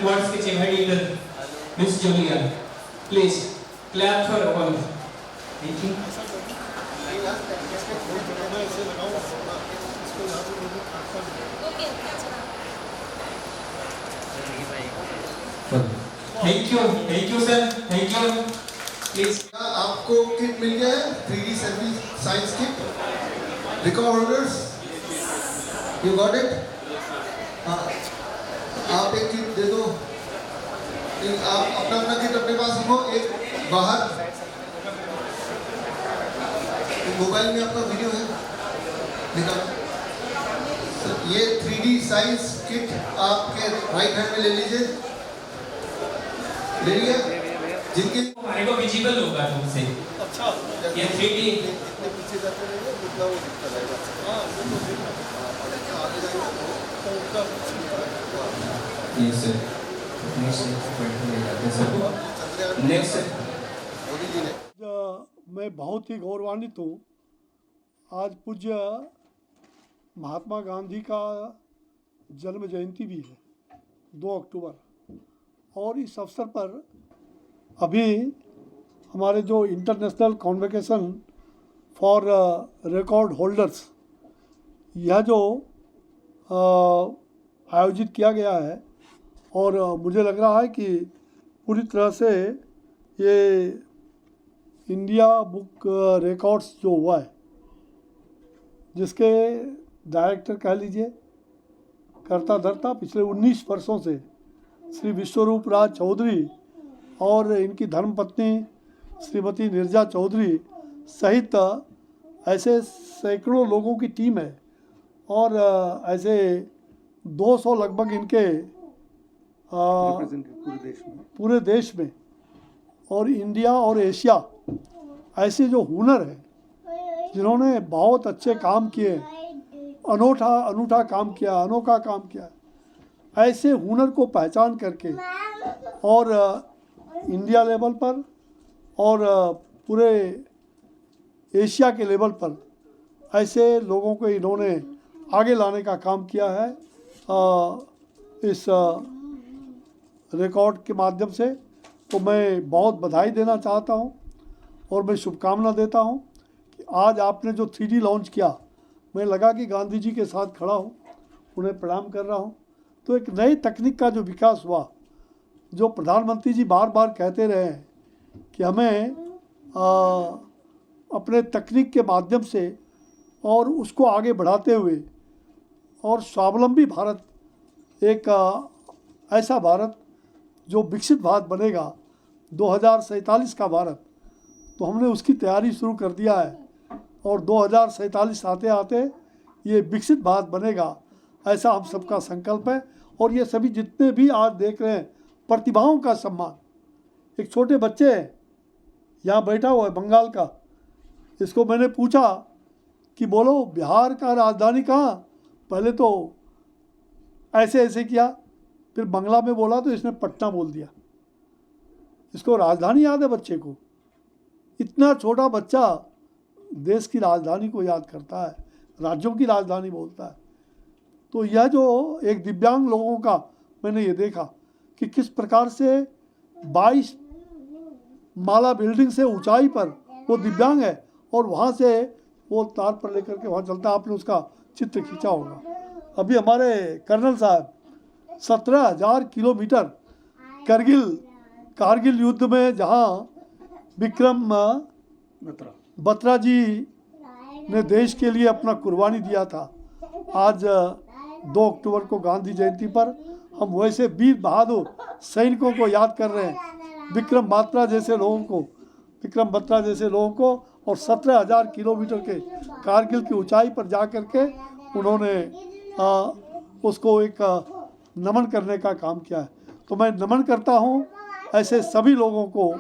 words which embodied Miss Julia. Please clap for all. Thank you. Thank you sir, thank you. Please. आपको kit मिल गया है 3D service science kit record holders you got it हाँ आप एक kit दे दो आप अपना अपना किट अपने पास रखो एक बाहर मोबाइल में आपका वीडियो है निकालो ये 3D साइंस किट आपके राइट हैंड में ले लीजिए ले लिया जिनके हमारे को विजिबल होगा तुमसे। अच्छा ये 3D जितने पीछे जाते रहेंगे उतना वो दिखता रहेगा हाँ आगे जाएंगे तो उनका yes sir next Modi ji ने मैं बहुत ही गौरवान्वित हूँ। आज पूज्य महात्मा गांधी का जन्म जयंती भी है 2 अक्टूबर और इस अवसर पर अभी हमारे जो international convocation for record holders यह जो आयोजित किया गया है और मुझे लग रहा है कि पूरी तरह से ये इंडिया बुक रिकॉर्ड्स जो हुआ है जिसके डायरेक्टर कह लीजिए करता धरता पिछले 19 वर्षों से श्री विश्वरूप राज चौधरी और इनकी धर्मपत्नी श्रीमती नीरजा चौधरी सहित ऐसे सैकड़ों लोगों की टीम है और ऐसे 200 लगभग इनके पूरे देश में और इंडिया और एशिया ऐसे जो हुनर है जिन्होंने बहुत अच्छे काम किए अनूठा काम किया अनोखा काम किया ऐसे हुनर को पहचान करके और इंडिया लेवल पर और पूरे एशिया के लेवल पर ऐसे लोगों को इन्होंने आगे लाने का काम किया है इस रिकॉर्ड के माध्यम से। तो मैं बहुत बधाई देना चाहता हूं और मैं शुभकामना देता हूं कि आज आपने जो 3D लॉन्च किया मैं लगा कि गांधी जी के साथ खड़ा हूं उन्हें प्रणाम कर रहा हूं। तो एक नई तकनीक का जो विकास हुआ जो प्रधानमंत्री जी बार बार कहते रहे हैं कि हमें अपने तकनीक के माध्यम से और उसको आगे बढ़ाते हुए और स्वावलंबी भारत एक ऐसा भारत जो विकसित भारत बनेगा 2047 का भारत तो हमने उसकी तैयारी शुरू कर दिया है और 2047 आते आते ये विकसित भारत बनेगा ऐसा हम सबका संकल्प है। और ये सभी जितने भी आज देख रहे हैं प्रतिभाओं का सम्मान एक छोटे बच्चे यहाँ बैठा हुआ है बंगाल का इसको मैंने पूछा कि बोलो बिहार का राजधानी कहाँ पहले तो ऐसे किया फिर बंगला में बोला तो इसने पटना बोल दिया इसको राजधानी याद है बच्चे को इतना छोटा बच्चा देश की राजधानी को याद करता है राज्यों की राजधानी बोलता है। तो यह जो एक दिव्यांग लोगों का मैंने ये देखा कि किस प्रकार से 22 माला बिल्डिंग से ऊंचाई पर वो दिव्यांग है और वहाँ से वो तार पर लेकर के वहाँ चलता है। आपने उसका चित्र खींचा होगा। अभी हमारे कर्नल साहब 17,000 किलोमीटर कारगिल युद्ध में जहाँ विक्रम बत्रा जी ने देश के लिए अपना कुर्बानी दिया था आज 2 अक्टूबर को गांधी जयंती पर हम वैसे वीर बहादुर सैनिकों को याद कर रहे हैं विक्रम बत्रा जैसे लोगों को और 17,000 किलोमीटर के कारगिल की ऊंचाई पर जा कर के उन्होंने उसको एक नमन करने का काम किया है। तो मैं नमन करता हूं ऐसे सभी लोगों को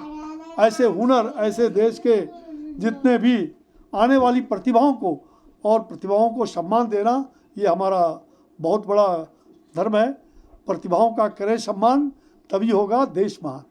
ऐसे हुनर ऐसे देश के जितने भी आने वाली प्रतिभाओं को और प्रतिभाओं को सम्मान देना ये हमारा बहुत बड़ा धर्म है। प्रतिभाओं का करें सम्मान तभी होगा देश महान।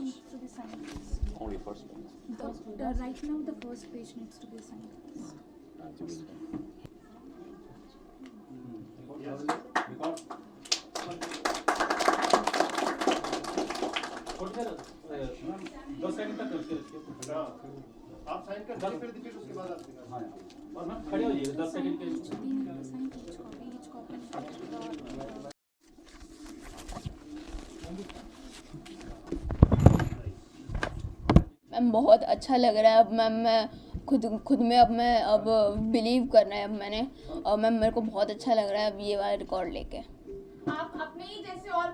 needs to be signed. Only first page. Right now, the first page needs to be signed. दस सेकंड तक करके रखिए आप साइन कर दीजिए फिर उसके बाद आप दिखा और मैम खड़े हो जाइए 10 सेकंड के Sign each copy. मैम बहुत अच्छा लग रहा है। अब मैम मैं खुद में अब बिलीव करना है अब मैंने, और मैम मेरे को बहुत अच्छा लग रहा है अब ये वाला रिकॉर्ड लेके। आप अपने ही जैसे और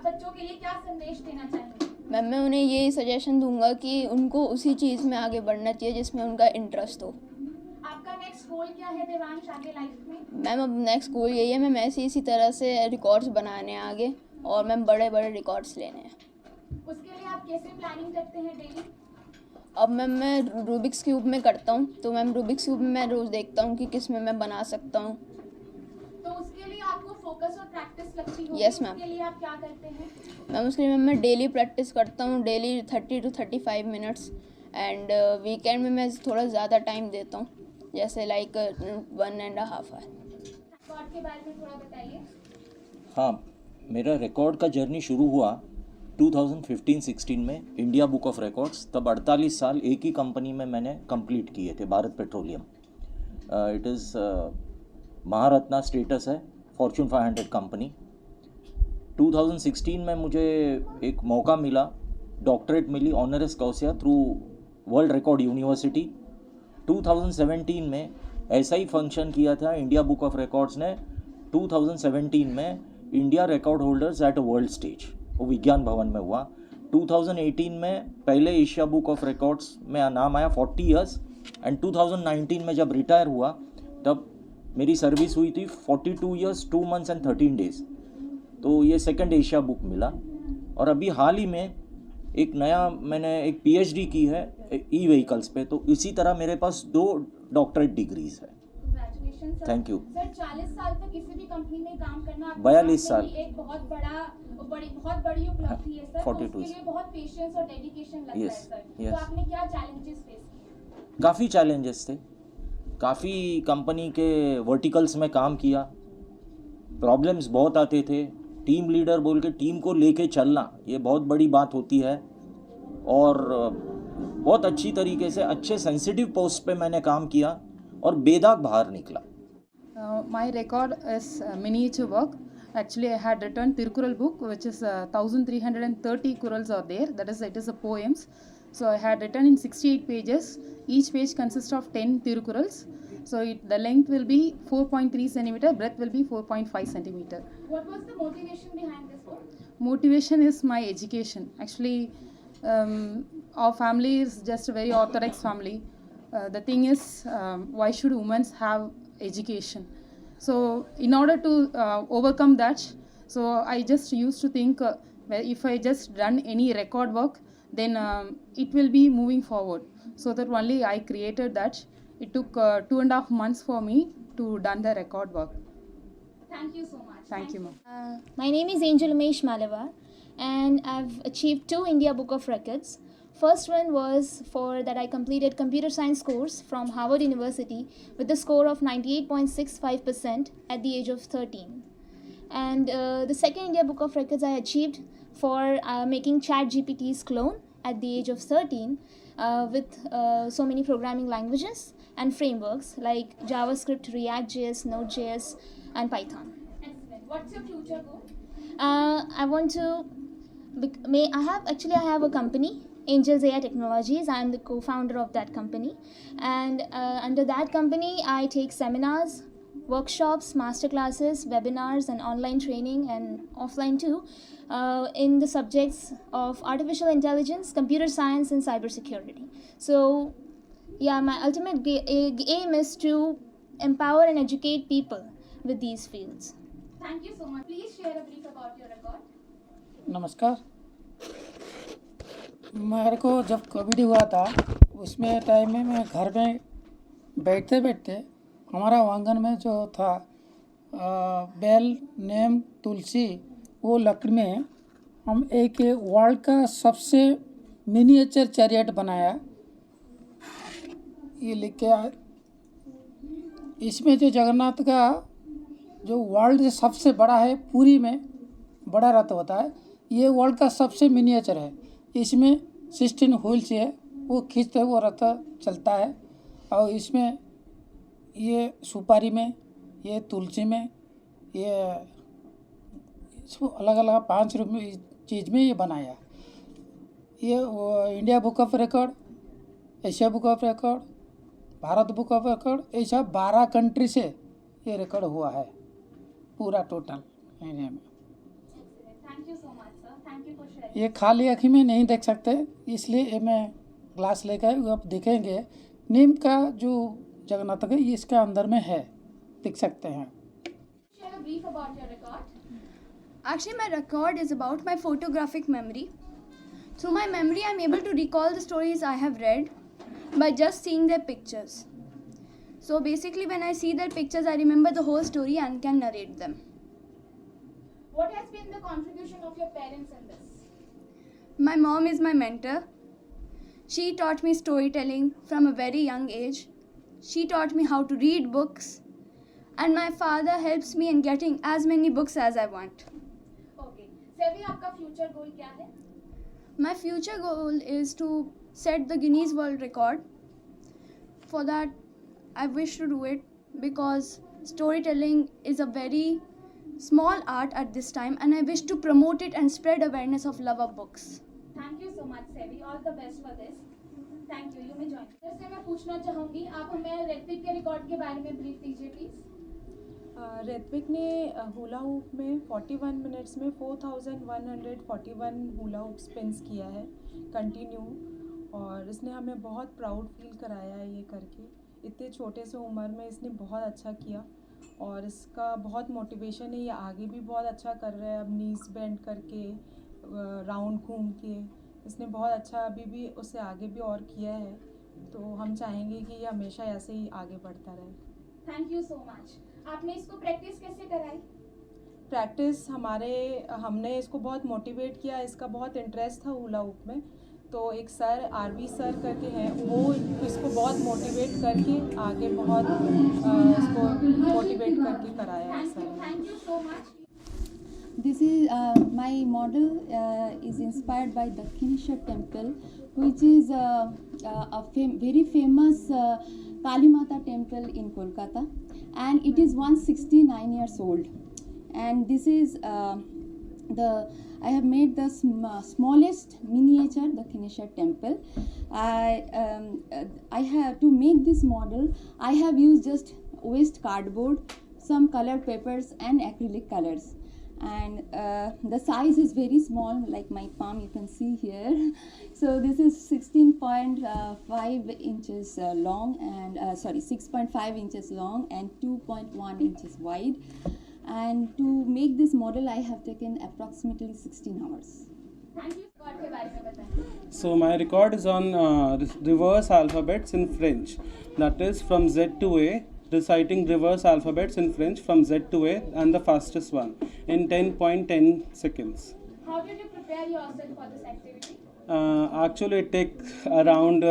बच्चों के लिए क्या संदेश देना चाहेंगे? मैम मैं उन्हें ये सजेशन दूंगा कि उनको उसी चीज़ में आगे बढ़ना चाहिए जिसमें उनका इंटरेस्ट हो। आपका नेक्स्ट गोल क्या है देवांश आगे लाइफ में? मैम अब नेक्स्ट गोल यही है, मैम ऐसे इसी तरह से रिकॉर्ड्स बनाने हैं आगे, और मैम बड़े बड़े रिकॉर्ड्स लेने हैं। उसके लिए आप कैसे प्लानिंग करते हैं डेली? अब मैम मैं रूबिक्स क्यूब में करता हूँ, तो मैम रूबिक्स क्यूब में मैं रोज़ देखता हूँ कि किस में मैं बना सकता हूँ। तो उसके लिए आपको फोकस और प्रैक्टिस लगती होगी। Yes, ma'am. उसके लिए आप क्या करते हैं? मैम उसके लिए मैम मैं डेली प्रैक्टिस करता हूँ, daily 30 to 35 minutes, and weekend में मैं थोड़ा ज़्यादा टाइम देता हूँ, जैसे लाइक 1.5 आवर। रिकॉर्ड के बारे में थोड़ा बताइए। हाँ, मेरा रिकॉर्ड का जर्नी शुरू हुआ 2015-16 में इंडिया बुक ऑफ रिकॉर्ड्स। तब 48 साल एक ही कंपनी में मैंने कंप्लीट किए थे, Bharat Petroleum. It is Maharatna status है, फॉर्च्यून 500 कंपनी। 2016 में मुझे एक मौका मिला, डॉक्टरेट मिली honoris causa through World Record University. 2017 में ऐसा ही फंक्शन किया था इंडिया बुक ऑफ रिकॉर्ड्स ने। 2017 में India record holders at a world stage, वो विज्ञान भवन में हुआ। 2018 में पहले एशिया बुक ऑफ रिकॉर्ड्स में नाम आया 40 इयर्स, एंड 2019 में जब रिटायर हुआ तब मेरी सर्विस हुई थी 42 इयर्स 2 मंथ्स एंड 13 डेज़। तो ये सेकंड एशिया बुक मिला। और अभी हाल ही में एक नया मैंने एक PhD की है ई व्हीकल्स पे, तो इसी तरह मेरे पास 2 डॉक्टरेट डिग्रीज है। Congratulations, sir. Thank you. Sir 40 साल तक किसी भी कंपनी में काम करना आपके 42 साथ में साल। ही एक बहुत बड़ी उपलब्धि है सर। 42 तो उसके लिए बहुत पेशेंस और डेडिकेशन लगता है Yes, सर। yes. तो आपने क्या चैलेंजेस फेस किए? काफ़ी चैलेंजेस थे, काफ़ी कंपनी के वर्टिकल्स में काम किया, प्रॉब्लम्स बहुत आते थे। टीम लीडर बोल के टीम को लेके चलना ये बहुत बड़ी बात होती है, और बहुत अच्छी तरीके से अच्छे सेंसिटिव पोस्ट पे मैंने काम किया और बेदाग बाहर निकला। My record is miniature work. Actually, I had written Tirukural book, which is 1330 kurals are there. That is, it is a poems. So I had written in 68 pages. Each page consists of 10 Tirukurals. So the length will be 4.3 centimeter, breadth will be 4.5 centimeter. What was the motivation behind this book? Motivation is my education. Actually, our family is just a very orthodox family. The thing is, why should women have education? So in order to overcome that, so I just used to think, if I just run any record work, then it will be moving forward. So that only I created that. It took 2.5 months for me to done the record work. Thank you so much. Thank you, ma'am. My name is Angel Umesh Malavar, and I've achieved 2 India Book of Records. First one was that I completed computer science course from Harvard University with a score of 98.65% at the age of 13. And the second India Book of Records I achieved for making ChatGPT's clone at the age of 13 with so many programming languages and frameworks like JavaScript, React.js, Node.js, and Python. Excellent. What's your future goal? I want to. I have a company, Angels AI Technologies. I am the co-founder of that company, and under that company, I take seminars, workshops, masterclasses, webinars, and online training, and offline too, in the subjects of artificial intelligence, computer science, and cybersecurity. So, yeah, my ultimate aim is to empower and educate people with these fields. Thank you so much. Please share a brief about your record. नमस्कार। मेरे को जब Covid हुआ था उसमें time में मैं घर में बैठते बैठते हमारा आंगन में जो था बेल, नीम, तुलसी, वो लकड़ी में हम एक वर्ल्ड का सबसे मिनिएचर चैरियट बनाया, ये लेके आए। इसमें जो जगन्नाथ का जो वर्ल्ड से सबसे बड़ा है, पुरी में बड़ा रथ होता है, ये वर्ल्ड का सबसे मिनिएचर है। इसमें 16 व्हील्स है, वो खींचते हुए वो रथ चलता है। और इसमें ये सुपारी में, ये तुलसी में, ये इसको अलग अलग 5 रूप में चीज़ में ये बनाया। ये India book of record, Asia book of record, Bharat book of record, ये सब 12 कंट्री से ये रिकॉर्ड हुआ है पूरा टोटल इंडिया में। Thank you so much sir, thank you for sharing. ये खाली आँखी में नहीं देख सकते, इसलिए ये मैं ग्लास लेकर आप देखेंगे। नीम का जो जगन्नाथ है ये इसके अंदर में है, देख सकते हैं। Share a brief about your record. Actually, my record is about my photographic memory. Through my memory, I'm able to recall the stories I have read by just seeing their pictures. So basically, when I see their pictures, I remember the whole story and can narrate them. What has been the contribution of your parents in this? My mom is my mentor. She taught me storytelling from a very young age. She taught me how to read books. And my father helps me in getting as many books as I want. Okay. सेवी, आपका future goal क्या है? My future goal is to set the Guinness World Record. For that, I wish to do it because storytelling is a very small art at this time and I wish to promote it and spread awareness of love of books. Thank you so much सेवी, all the best for this. Thank you, you may join. जैसे मैं पूछना चाहूँगी, आप हमें ऋत्विक के record के बारे में ब्रीफ दीजिए प्लीज। ऋत्विक ने हुला हुप में 41 मिनट्स में 4141 हुला हुप स्पिन्स किया है कंटिन्यू, और इसने हमें बहुत प्राउड फील कराया है ये करके। इतने छोटे से उम्र में इसने बहुत अच्छा किया और इसका बहुत मोटिवेशन है, ये आगे भी बहुत अच्छा कर रहा है। अब नीज बेंड करके राउंड घूम के इसने बहुत अच्छा अभी भी उससे आगे भी और किया है, तो हम चाहेंगे कि ये हमेशा ऐसे ही आगे बढ़ता रहे। Thank you so much. आपने इसको प्रैक्टिस कैसे कराई? प्रैक्टिस हमने इसको बहुत मोटिवेट किया, इसका बहुत इंटरेस्ट था हुला हुप में, तो एक सर आरवी सर करके हैं, वो इसको बहुत मोटिवेट करके आगे बहुत इसको मोटिवेट करके कराया है sir. Thank you so much. This is my model is inspired by Dakshineshwar temple, which is very famous Kali Mata temple in Kolkata, and it is 169 years old. And this is I have made the smallest miniature Dakshineshwar temple. I have to make this model. I have used just waste cardboard, some colored papers, and acrylic colors. And the size is very small, like my palm you can see here. So this is 16.5 inches long and 6.5 inches long and 2.1 inches wide. And to make this model I have taken approximately 16 hours. Thank you. Record के बारे में बताएं। So my record is on reverse alphabets in French. That is from Z to A. Reciting reverse alphabets in French from Z to A, and the fastest one in 10.10 seconds. How did you prepare yourself for this activity? Actually, it takes around,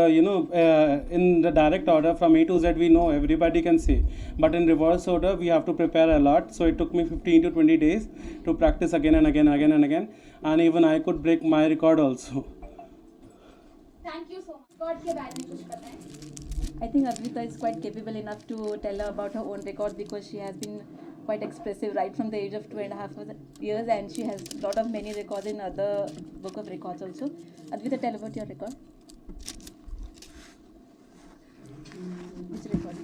in the direct order from A to Z, we know everybody can say. But in reverse order, we have to prepare a lot. So it took me 15 to 20 days to practice again and again and again and again. And even I could break my record also. Thank you so much. Record के बारे में कुछ बताएं। I think Advita is quite capable enough to tell about her own record because she has been quite expressive right from the age of 2.5 years, and she has lot of many records in other book of records also. Advita, tell about your record. Which record?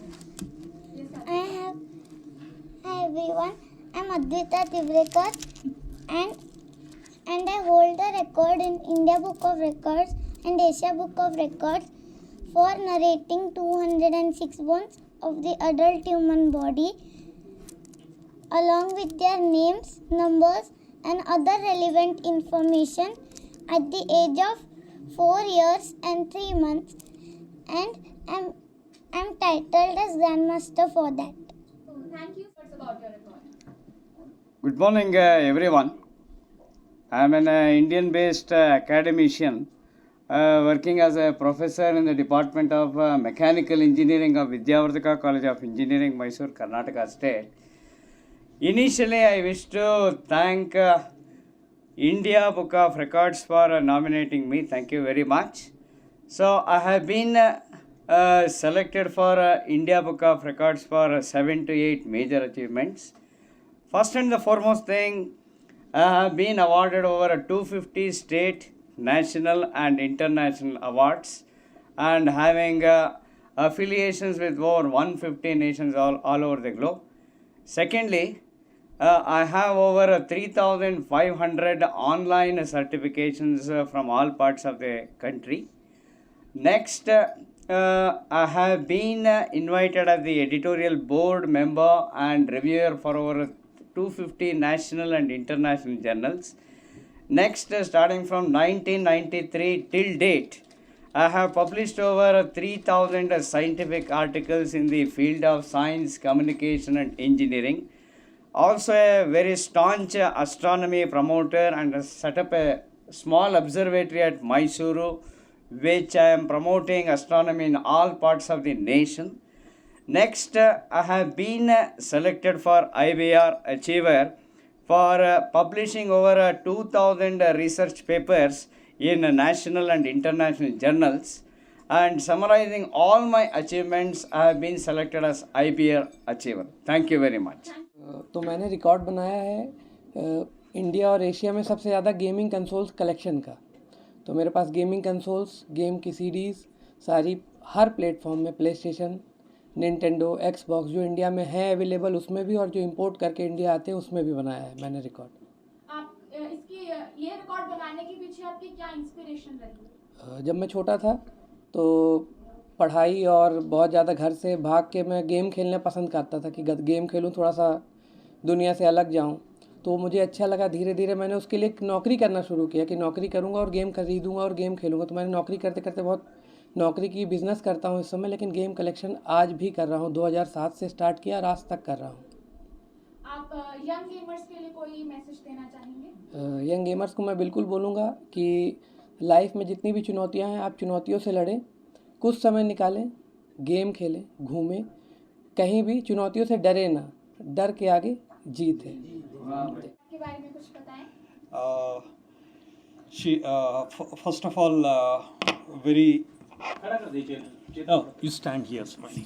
Hi everyone, I'm Advita Tivrekar and I hold the record in India Book of Records and Asia Book of Records for narrating 206 bones of the adult human body along with their names, numbers and other relevant information at the age of 4 years and 3 months, and I'm titled as Grandmaster for that. So thank you. What's about your record? Good morning everyone. I'm an Indian-based academician working as a professor in the Department of Mechanical Engineering of Vidyavardhaka College of Engineering, Mysore, Karnataka State. Initially, I wish to thank India Book of Records for nominating me. Thank you very much. So, I have been selected for India Book of Records for 7 to 8 major achievements. First and the foremost thing, I have been awarded over 250 state, national and international awards and having affiliations with over 150 nations all over the globe. Secondly, I have over 3,500 online certifications from all parts of the country. Next, I have been invited as the editorial board member and reviewer for over 250 national and international journals. Next, starting from 1993 till date, I have published over 3,000 scientific articles in the field of science, communication and engineering. Also a very staunch astronomy promoter and set up a small observatory at Mysuru, which I am promoting astronomy in all parts of the nation. Next, I have been selected for IBR Achiever for publishing over 2,000 research papers in national and international journals. And summarizing all my achievements, I have been selected as IBR Achiever. Thank you very much. तो मैंने record बनाया है India और Asia में सबसे ज़्यादा gaming consoles collection का। तो मेरे पास गेमिंग कंसोल्स, गेम की सीडीज़ सारी हर प्लेटफॉर्म में, प्ले स्टेशन, निंटेंडो, एक्सबॉक्स जो इंडिया में है अवेलेबल उसमें भी और जो इंपोर्ट करके इंडिया आते हैं उसमें भी बनाया है मैंने रिकॉर्ड। आप ये रिकॉर्ड बनाने के पीछे आपकी क्या इंस्पिरेशन रही? जब मैं छोटा था तो पढ़ाई और बहुत ज़्यादा घर से भाग के मैं गेम खेलना पसंद करता था कि गेम खेलूं, थोड़ा सा दुनिया से अलग जाऊं। तो मुझे अच्छा लगा, धीरे धीरे मैंने उसके लिए नौकरी करना शुरू किया कि नौकरी करूंगा और गेम खरीदूंगा और गेम खेलूंगा। तो मैंने नौकरी करते करते बहुत नौकरी की, बिज़नेस करता हूं इस समय, लेकिन गेम कलेक्शन आज भी कर रहा हूं। 2007 से स्टार्ट किया और आज तक कर रहा हूं। आप यंग गेमर्स के लिए कोई मैसेज देना चाहेंगे? यंग गेमर्स को मैं बिल्कुल बोलूँगा कि लाइफ में जितनी भी चुनौतियाँ हैं आप चुनौतियों से लड़ें, कुछ समय निकालें, गेम खेलें, घूमें, कहीं भी चुनौतियों से डरे ना, डर के आगे जीत है। के बारे में कुछ बताएं? First of all, very. Oh, you stand here, Smiley.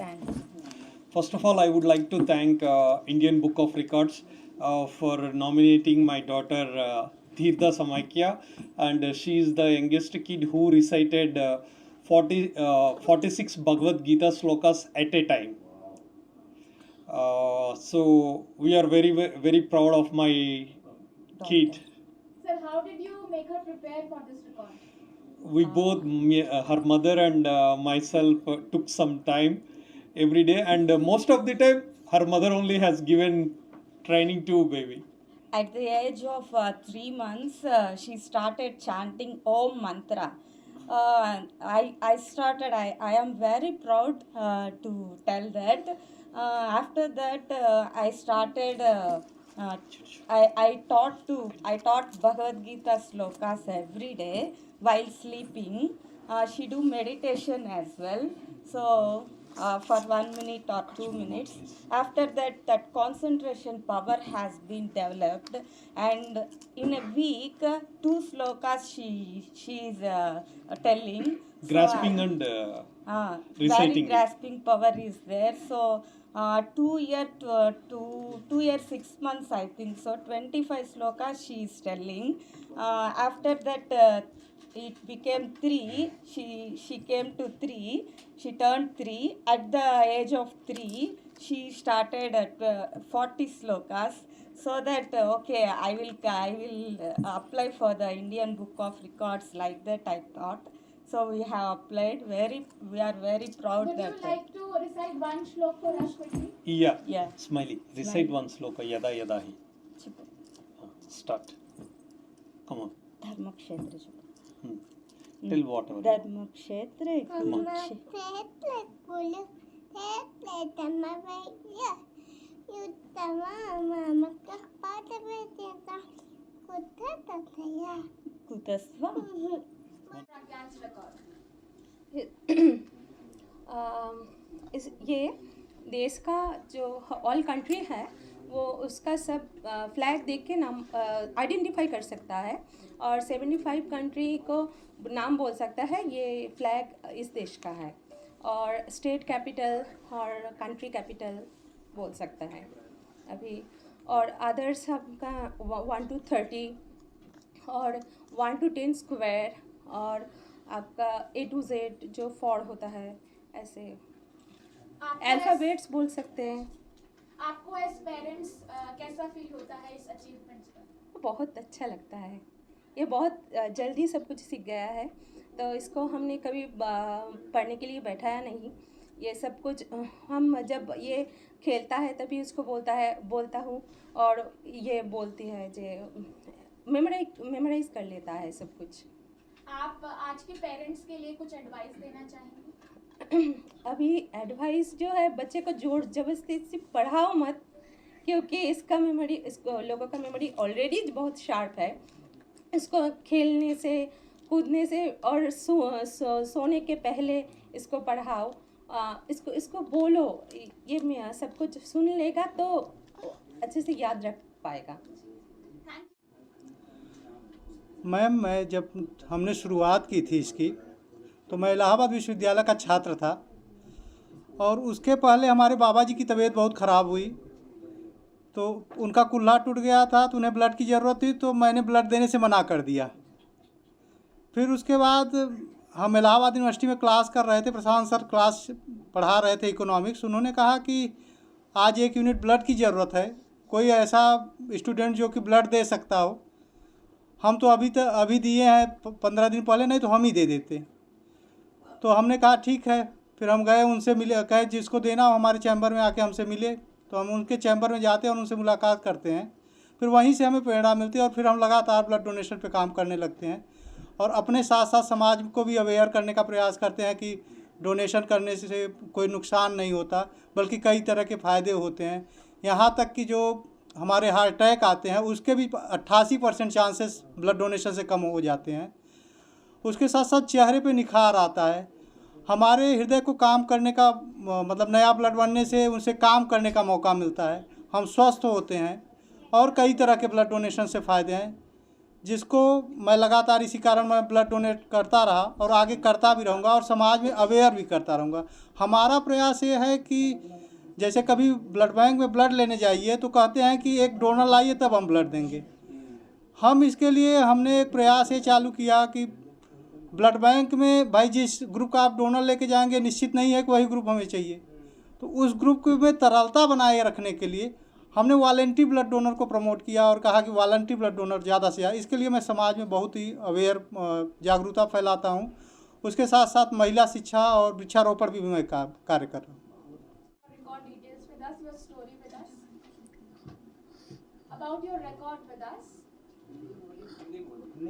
First of all, I would like to thank Indian Book of Records for nominating my daughter Tirtha Samaikya, and she is the youngest kid who recited 46 Bhagavad Gita slokas at a time. So we are very, very proud of my kid. Sir, how did you make her prepare for this record? We both, her mother and myself, took some time every day, and most of the time her mother only has given training to baby. At the age of 3 months, she started chanting Om Mantra. I am very proud to tell that. After that, I started. I taught Bhagavad Gita slokas every day while sleeping. She do meditation as well. So for 1 minute or 2 minutes. After that, that concentration power has been developed, and in a week, 2 slokas she is telling. Grasping so, and very reciting. grasping power is there. So 2 years 6 months, I think so. 25 slokas she is telling. After that. It became 3. She came to 3. She turned 3. At the age of 3, she started at 40 slokas. So that okay, I will apply for the Indian Book of Records, like that I thought. So we have applied. We are very proud. Would that you like to recite one shlok for us quickly? Yeah. Smiley, recite one sloka. Yada yada hi. Start. Come on. Dharmakshetra. Till whatever. Dharmakshetra. कुतस्व Pragyan's record. ये देश का जो all country है वो उसका सब flag देख के नाम आइडेंटिफाई कर सकता है और 75 कंट्री को नाम बोल सकता है ये फ्लैग इस देश का है और स्टेट कैपिटल और कंट्री कैपिटल बोल सकता है अभी और अदर्स सबका 1 to 30 और 1 to 10 स्क्वायर और आपका A to Z जो फॉर होता है ऐसे अल्फ़ाबेट्स बोल सकते हैं। आपको एज पेरेंट्स कैसा फील होता है इस अचीवमेंट्स पर? बहुत अच्छा लगता है, ये बहुत जल्दी सब कुछ सीख गया है तो इसको हमने कभी पढ़ने के लिए बैठाया नहीं, ये सब कुछ हम जब ये खेलता है तभी उसको बोलता हूँ और ये बोलती है जो मेमोराइज कर लेता है सब कुछ। आप आज के पेरेंट्स के लिए कुछ एडवाइस देना चाहेंगे? अभी एडवाइस जो है बच्चे को जोर जबरदस्ती से पढ़ाओ मत क्योंकि इसका मेमोरी इसको लोगों का मेमोरी ऑलरेडी बहुत शार्प है, इसको खेलने से कूदने से और सोने के पहले इसको पढ़ाओ, इसको बोलो, ये मैं सब कुछ सुन लेगा तो अच्छे से याद रख पाएगा। मैम मैं जब हमने शुरुआत की थी इसकी तो मैं इलाहाबाद विश्वविद्यालय का छात्र था और उसके पहले हमारे बाबा जी की तबीयत बहुत ख़राब हुई तो उनका कुल्ला टूट गया था तो उन्हें ब्लड की ज़रूरत थी तो मैंने ब्लड देने से मना कर दिया। फिर उसके बाद हम इलाहाबाद यूनिवर्सिटी में क्लास कर रहे थे, प्रशांत सर क्लास पढ़ा रहे थे इकोनॉमिक्स, उन्होंने कहा कि आज 1 यूनिट ब्लड की ज़रूरत है, कोई ऐसा स्टूडेंट जो कि ब्लड दे सकता हो। हम तो अभी दिए हैं 15 दिन पहले, नहीं तो हम ही दे देते। तो हमने कहा ठीक है, फिर हम गए उनसे मिले, कहे जिसको देना हो हमारे चैम्बर में आके हमसे मिले, तो हम उनके चैम्बर में जाते हैं और उनसे मुलाकात करते हैं, फिर वहीं से हमें प्रेरणा मिलती है और फिर हम लगातार ब्लड डोनेशन पे काम करने लगते हैं और अपने साथ साथ समाज को भी अवेयर करने का प्रयास करते हैं कि डोनेशन करने से कोई नुकसान नहीं होता बल्कि कई तरह के फ़ायदे होते हैं। यहाँ तक कि जो हमारे हार्ट अटैक आते हैं उसके भी 88% चांसेस ब्लड डोनेशन से कम हो जाते हैं। उसके साथ साथ चेहरे पे निखार आता है, हमारे हृदय को काम करने का मतलब नया ब्लड बनने से उनसे काम करने का मौका मिलता है, हम स्वस्थ होते हैं और कई तरह के ब्लड डोनेशन से फ़ायदे हैं जिसको मैं लगातार इसी कारण मैं ब्लड डोनेट करता रहा और आगे करता भी रहूँगा और समाज में अवेयर भी करता रहूँगा। हमारा प्रयास ये है कि जैसे कभी ब्लड बैंक में ब्लड लेने जाइए तो कहते हैं कि एक डोनर लाइए तब हम ब्लड देंगे। हम इसके लिए हमने एक प्रयास ये चालू किया कि ब्लड बैंक में भाई जिस ग्रुप का आप डोनर लेके जाएंगे निश्चित नहीं है कि वही ग्रुप हमें चाहिए, तो उस ग्रुप में तरलता बनाए रखने के लिए हमने वॉलंटरी ब्लड डोनर को प्रमोट किया और कहा कि वॉलंटरी ब्लड डोनर ज़्यादा से ज़्यादा। इसके लिए मैं समाज में बहुत ही अवेयर जागरूकता फैलाता हूँ। उसके साथ साथ महिला शिक्षा और वृक्षारोपण भी मैं कार्य कर रहा हूँ।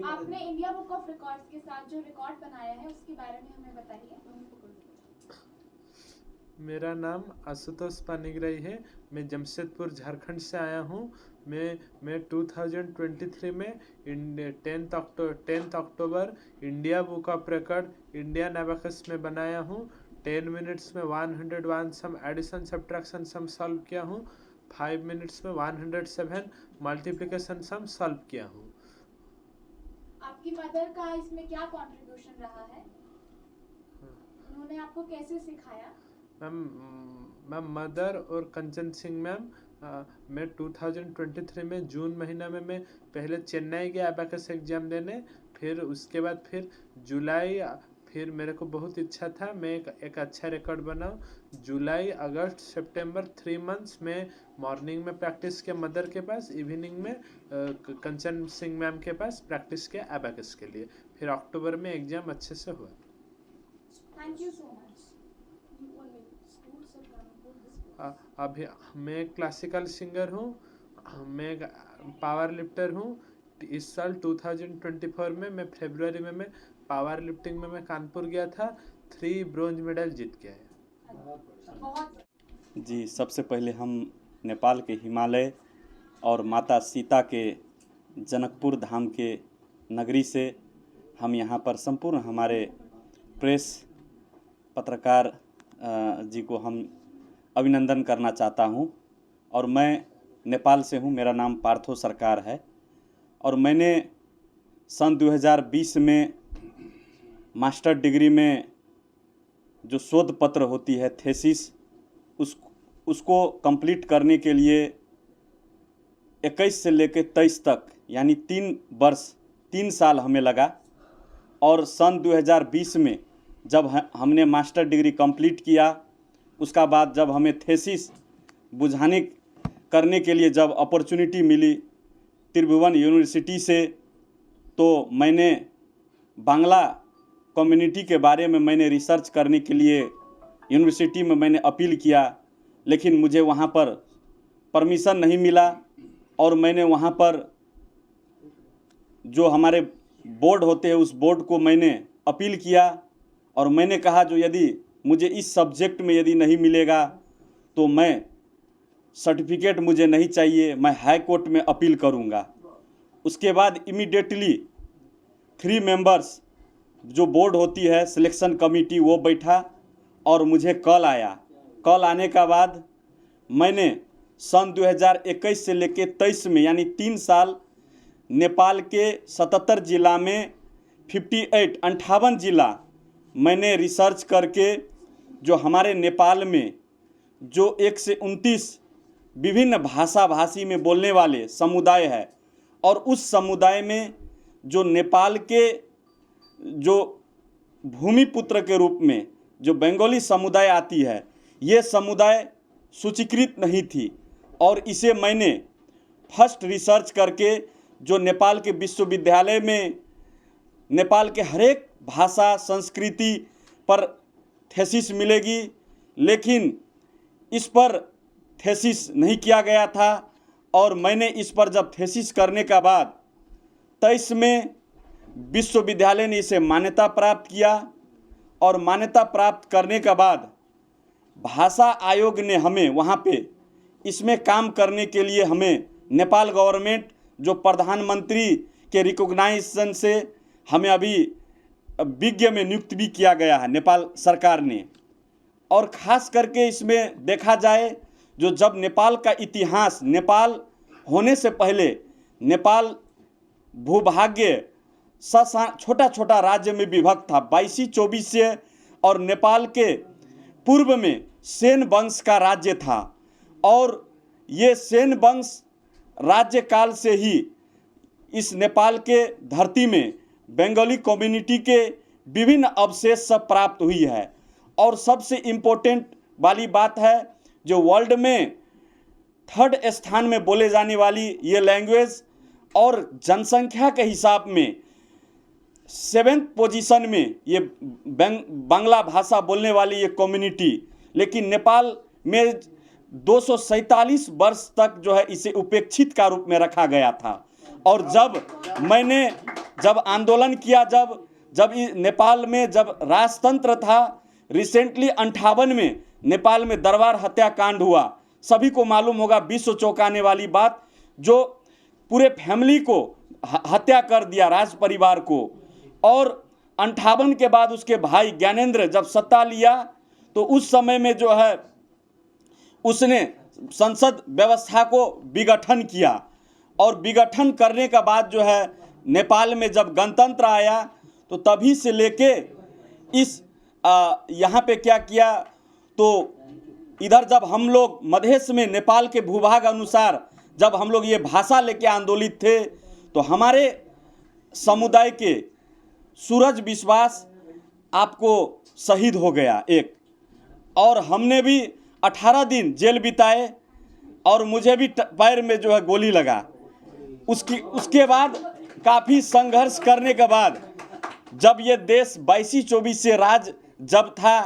आपने इंडिया बुक ऑफ रिकॉर्ड्स के साथ जो रिकॉर्ड बनाया है उसके बारे में हमें बताइए। मेरा नाम आशुतोष पानीग्राही है, मैं जमशेदपुर झारखंड से आया हूँ। मैं 2023 में 10th October India book of record Indian abacus में बनाया हूँ। 10 मिनट्स में 101 सम एडिशन सब्ट्रैक्शन सम सॉल्व किया हूँ। 5 मिनट्स में 107 मल्टीप्लिकेशन सम सॉल्व किया हूँ। आपकी मदर का इसमें क्या कंट्रीब्यूशन रहा है? उन्होंने आपको कैसे सिखाया? मैम मदर और कंचन सिंह मैम, मैं 2023 में जून महीना में मैं पहले चेन्नई गया एबेकस एग्ज़ाम देने, फिर उसके बाद फिर जुलाई, फिर मेरे को बहुत इच्छा था मैं एक अच्छा रिकॉर्ड बनाऊं। जुलाई अगस्त सितंबर 3 मंथ्स में मॉर्निंग में प्रैक्टिस किया मदर के पास, इवनिंग में कंचन सिंह मैम के पास प्रैक्टिस किया एबेकस के लिए, फिर अक्टूबर में एग्ज़ाम अच्छे से हुआ। Thank you so much. अभी मैं क्लासिकल सिंगर हूँ, मैं पावर लिफ्टर हूँ। इस साल 2024 में मैं फरवरी में मैं पावर लिफ्टिंग में मैं कानपुर गया था, 3 ब्रोंज मेडल जीत के आया। जी, सबसे पहले हम नेपाल के हिमालय और माता सीता के जनकपुर धाम के नगरी से हम यहाँ पर संपूर्ण हमारे प्रेस पत्रकार जी को हम अभिनंदन करना चाहता हूँ। और मैं नेपाल से हूँ, मेरा नाम पार्थो सरकार है और मैंने सन 2020 में मास्टर डिग्री में जो शोध पत्र होती है थेसिस उसको कंप्लीट करने के लिए 21 से लेकर 23 तक यानी 3 साल हमें लगा। और सन 2020 में जब हमने मास्टर डिग्री कंप्लीट किया, उसका बाद जब हमें थेसिस बुझाने करने के लिए जब अपॉर्चुनिटी मिली त्रिभुवन यूनिवर्सिटी से, तो मैंने बांग्ला कम्युनिटी के बारे में मैंने रिसर्च करने के लिए यूनिवर्सिटी में मैंने अपील किया, लेकिन मुझे वहाँ पर परमिशन नहीं मिला। और मैंने वहाँ पर जो हमारे बोर्ड होते हैं उस बोर्ड को मैंने अपील किया और मैंने कहा जो यदि मुझे इस सब्जेक्ट में यदि नहीं मिलेगा तो मैं सर्टिफिकेट मुझे नहीं चाहिए, मैं हाई कोर्ट में अपील करूँगा। उसके बाद इमीडिएटली 3 मेंबर्स जो बोर्ड होती है सिलेक्शन कमेटी वो बैठा और मुझे कॉल आया। कॉल आने का बाद मैंने सन 2021 से लेकर 23 में यानी 3 साल नेपाल के 77 जिला में 58 जिला मैंने रिसर्च करके जो हमारे नेपाल में जो 1 से 29 विभिन्न भाषी में बोलने वाले समुदाय है और उस समुदाय में जो नेपाल के जो भूमिपुत्र के रूप में जो बंगाली समुदाय आती है, ये समुदाय सूचीकृत नहीं थी और इसे मैंने फर्स्ट रिसर्च करके जो नेपाल के विश्वविद्यालय में नेपाल के हरेक भाषा संस्कृति पर थेसिस मिलेगी, लेकिन इस पर थेसिस नहीं किया गया था। और मैंने इस पर जब थेसिस करने का बाद 23 में विश्वविद्यालय ने इसे मान्यता प्राप्त किया और मान्यता प्राप्त करने के बाद भाषा आयोग ने हमें वहाँ पे इसमें काम करने के लिए हमें नेपाल गवर्नमेंट जो प्रधानमंत्री के रिकॉग्नाइजेशन से हमें अभी विज्ञ में नियुक्त भी किया गया है नेपाल सरकार ने। और ख़ास करके इसमें देखा जाए जो जब नेपाल का इतिहास, नेपाल होने से पहले नेपाल भूभाग्य छोटा छोटा राज्य में विभक्त था 22 से, और नेपाल के पूर्व में सेन वंश का राज्य था और ये सेन वंश राज्य काल से ही इस नेपाल के धरती में बंगाली कम्युनिटी के विभिन्न अवशेष सब प्राप्त हुई है। और सबसे इम्पोर्टेंट वाली बात है जो वर्ल्ड में 3rd स्थान में बोले जाने वाली ये लैंग्वेज और जनसंख्या के हिसाब में 7th पोजीशन में ये बांग्ला भाषा बोलने वाली ये कम्युनिटी, लेकिन नेपाल में 247 वर्ष तक जो है इसे उपेक्षित का रूप में रखा गया था। और जब आंदोलन किया, जब नेपाल में जब राजतंत्र था, रिसेंटली 58 में नेपाल में दरबार हत्याकांड हुआ, सभी को मालूम होगा, विश्व चौंकाने वाली बात, जो पूरे फैमिली को हत्या कर दिया, राज परिवार को। और 58 के बाद उसके भाई ज्ञानेंद्र जब सत्ता लिया तो उस समय में जो है उसने संसद व्यवस्था को विघटन किया और विघटन करने के बाद जो है नेपाल में जब गणतंत्र आया तो तभी से लेके इस यहाँ पे क्या किया, तो इधर जब हम लोग मधेश में नेपाल के भूभाग अनुसार जब हम लोग ये भाषा लेके आंदोलित थे तो हमारे समुदाय के सूरज विश्वास आपको शहीद हो गया एक, और हमने भी 18 दिन जेल बिताए और मुझे भी पैर में जो है गोली लगा। उसके बाद काफ़ी संघर्ष करने के बाद जब ये देश 22-24 से राज जब था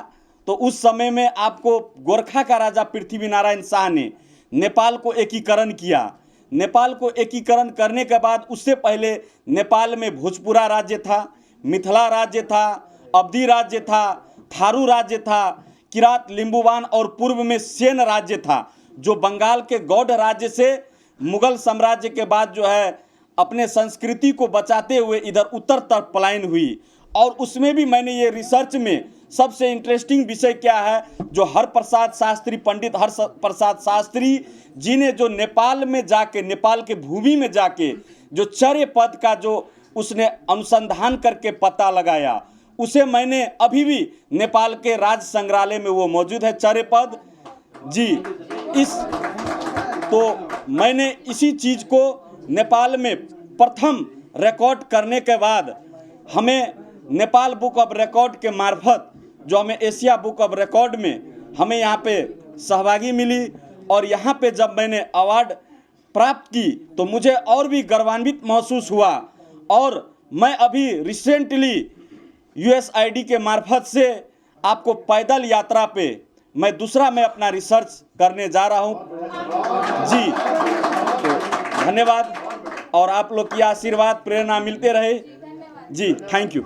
तो उस समय में आपको गोरखा का राजा पृथ्वीनारायण शाह ने नेपाल को एकीकरण किया। नेपाल को एकीकरण करने के बाद उससे पहले नेपाल में भोजपुरा राज्य था, मिथिला राज्य था, अवधी राज्य था, थारू राज्य था, किरात लिंबुवान और पूर्व में सेन राज्य था, जो बंगाल के गौड़ राज्य से मुगल साम्राज्य के बाद जो है अपने संस्कृति को बचाते हुए इधर उत्तर तरफ पलायन हुई। और उसमें भी मैंने ये रिसर्च में सबसे इंटरेस्टिंग विषय क्या है, जो हरप्रसाद शास्त्री, पंडित हरप्रसाद शास्त्री जी ने जो नेपाल में जाके, नेपाल के भूमि में जाके जो चर्य पद का जो उसने अनुसंधान करके पता लगाया, उसे मैंने अभी भी नेपाल के राज्य संग्रहालय में वो मौजूद है, चर्य पद जी। तो मैंने इसी चीज़ को नेपाल में प्रथम रिकॉर्ड करने के बाद हमें नेपाल बुक ऑफ रिकॉर्ड के मार्फत जो हमें एशिया बुक ऑफ रिकॉर्ड में हमें यहाँ पे सहभागी मिली। और यहाँ पे जब मैंने अवार्ड प्राप्त की तो मुझे और भी गर्वान्वित महसूस हुआ। और मैं अभी रिसेंटली USAID के मार्फत से आपको पैदल यात्रा पे मैं अपना रिसर्च करने जा रहा हूँ जी। तो धन्यवाद और आप लोग की आशीर्वाद प्रेरणा मिलते रहे जी। Thank you.